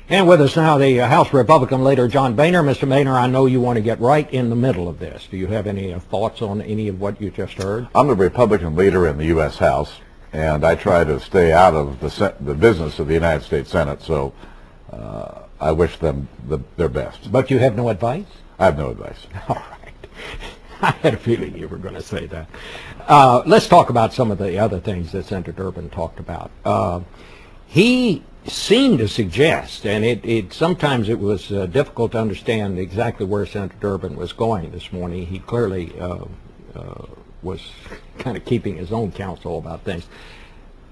And with us now, the House Republican leader, John Boehner. Mr. Boehner, I know you want to get right in the middle of this. Do you have any thoughts on any of what you just heard? I'm the Republican leader in the U.S. House, and I try to stay out of the business of the United States Senate, so I wish them their best. But you have no advice? I have no advice. All right. I had a feeling you were going to say that. Let's talk about some of the other things that Senator Durbin talked about. He seemed to suggest, and sometimes it was difficult to understand exactly where Senator Durbin was going this morning. He clearly was kind of keeping his own counsel about things.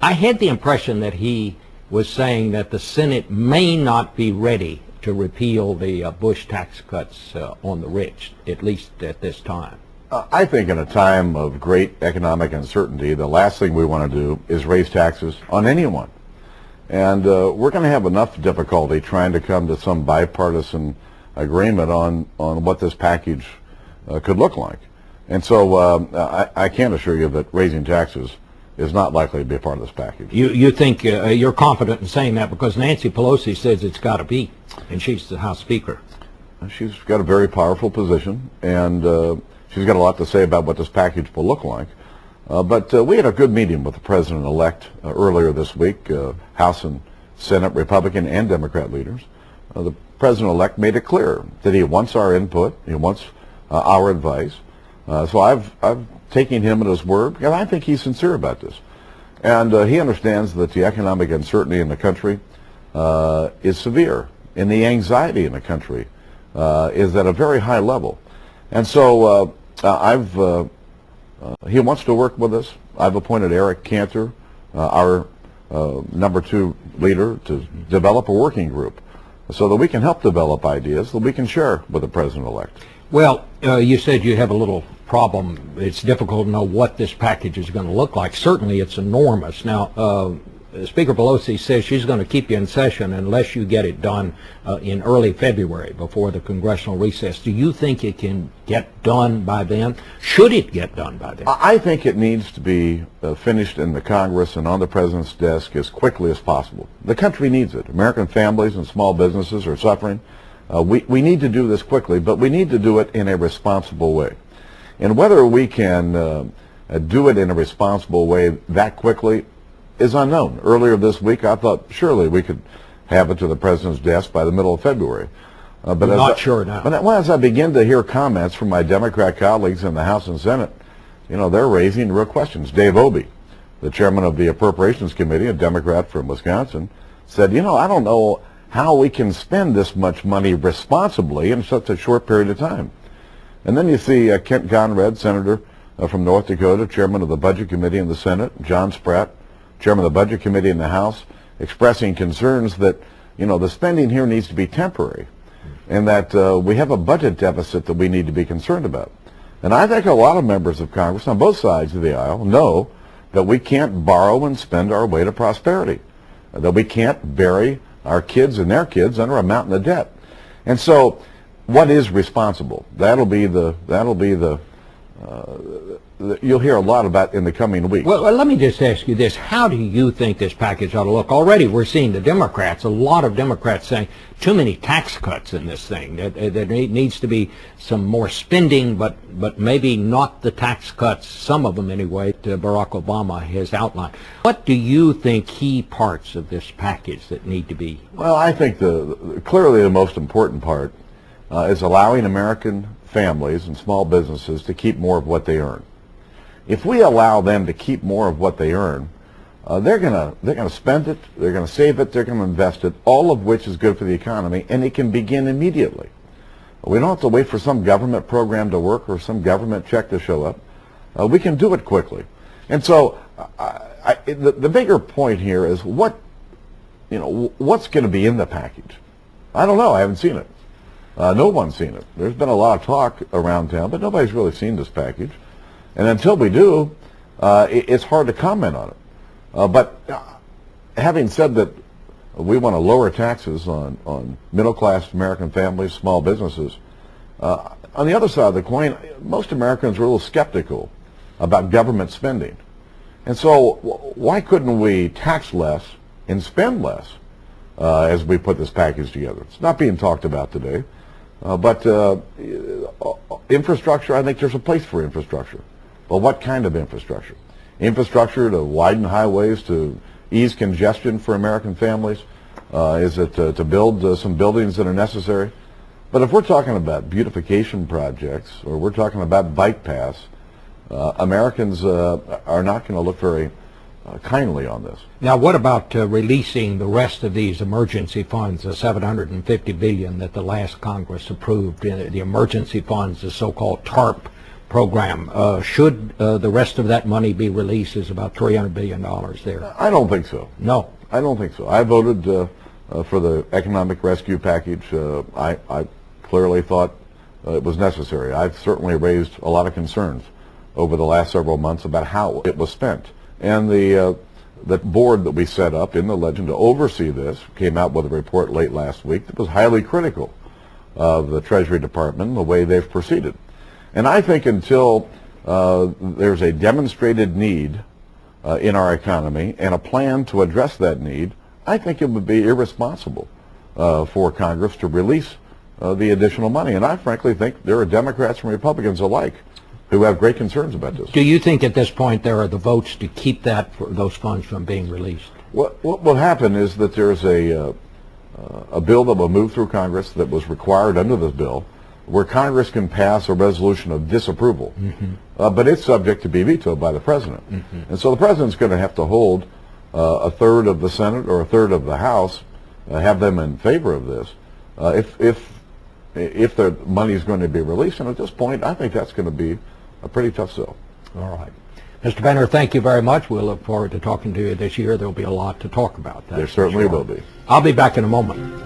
I had the impression that he was saying that the Senate may not be ready to repeal the Bush tax cuts on the rich, at least at this time. I think in a time of great economic uncertainty, the last thing we want to do is raise taxes on anyone. And we're going to have enough difficulty trying to come to some bipartisan agreement on what this package could look like. And so I can't assure you that raising taxes is not likely to be a part of this package. You think you're confident in saying that because Nancy Pelosi says it's got to be, and she's the House Speaker. She's got a very powerful position, and she's got a lot to say about what this package will look like. But we had a good meeting with the President-elect earlier this week, House and Senate Republican and Democrat leaders. The President-elect made it clear that he wants our input, he wants our advice. So I've taken him at his word, because I think he's sincere about this. And he understands that the economic uncertainty in the country is severe, and the anxiety in the country is at a very high level. And so he wants to work with us. I've appointed Eric Cantor, our number 2 leader, to develop a working group so that we can help develop ideas that we can share with the President-elect. Well, you said you have a little problem. It's difficult to know what this package is going to look like. Certainly it's enormous. Now, Speaker Pelosi says she's going to keep you in session unless you get it done in early February before the congressional recess. Do you think it can get done by then? Should it get done by then? I think it needs to be finished in the Congress and on the President's desk as quickly as possible. The country needs it. American families and small businesses are suffering. We need to do this quickly, but we need to do it in a responsible way. And whether we can do it in a responsible way that quickly is unknown. Earlier this week, I thought surely we could have it to the President's desk by the middle of February. But not sure now. But as I begin to hear comments from my Democrat colleagues in the House and Senate, they're raising real questions. Dave Obey, the chairman of the Appropriations Committee, a Democrat from Wisconsin, said, I don't know how we can spend this much money responsibly in such a short period of time. And then you see Kent Conrad, senator from North Dakota, chairman of the Budget Committee in the Senate, John Spratt, chairman of the Budget Committee in the House, expressing concerns that, the spending here needs to be temporary and that we have a budget deficit that we need to be concerned about. And I think a lot of members of Congress on both sides of the aisle know that we can't borrow and spend our way to prosperity, that we can't bury our kids and their kids under a mountain of debt. And so what is responsible? That'll be the you'll hear a lot about in the coming weeks. Well, let me just ask you this. How do you think this package ought to look? Already we're seeing the Democrats, a lot of Democrats saying too many tax cuts in this thing. There needs to be some more spending, but maybe not the tax cuts, some of them anyway, that Barack Obama has outlined. What do you think key parts of this package that need to be? Well, I think clearly the most important part is allowing American families and small businesses to keep more of what they earn. If we allow them to keep more of what they earn, they're gonna spend it, they're gonna save it, they're gonna invest it, all of which is good for the economy, and it can begin immediately. We don't have to wait for some government program to work or some government check to show up. We can do it quickly. And so the bigger point here is what's going to be in the package. I don't know. I haven't seen it. No one's seen it. There's been a lot of talk around town, but nobody's really seen this package. And until we do, it's hard to comment on it. But having said that, we want to lower taxes on middle-class American families, small businesses. On the other side of the coin, most Americans are a little skeptical about government spending. And so why couldn't we tax less and spend less? as we put this package together. It's not being talked about today. But infrastructure, I think there's a place for infrastructure. But what kind of infrastructure? Infrastructure to widen highways, to ease congestion for American families? Is it to build some buildings that are necessary? But if we're talking about beautification projects, or we're talking about bike paths, Americans are not going to look very kindly on this. Now, what about releasing the rest of these emergency funds, the $750 billion that the last Congress approved, the emergency funds, the so-called TARP program? Should the rest of that money be released? Is about $300 billion there. I don't think so. No. I don't think so. I voted for the economic rescue package. I clearly thought it was necessary. I've certainly raised a lot of concerns over the last several months about how it was spent. And the board that we set up in the Legend to oversee this came out with a report late last week that was highly critical of the Treasury Department and the way they've proceeded. And I think until there's a demonstrated need in our economy and a plan to address that need, I think it would be irresponsible for Congress to release the additional money. And I frankly think there are Democrats and Republicans alike who have great concerns about this. Do you think at this point there are the votes to keep those funds from being released? What will happen is that there's a bill that will move through Congress that was required under this bill, where Congress can pass a resolution of disapproval, but it's subject to be vetoed by the president. And so the president's going to have to hold a third of the Senate or a third of the House, have them in favor of this, if the money is going to be released. And at this point, I think that's going to be a pretty tough sell. All right. Mr. Boehner, thank you very much. We'll look forward to talking to you this year. There'll be a lot to talk about. There certainly will be. I'll be back in a moment.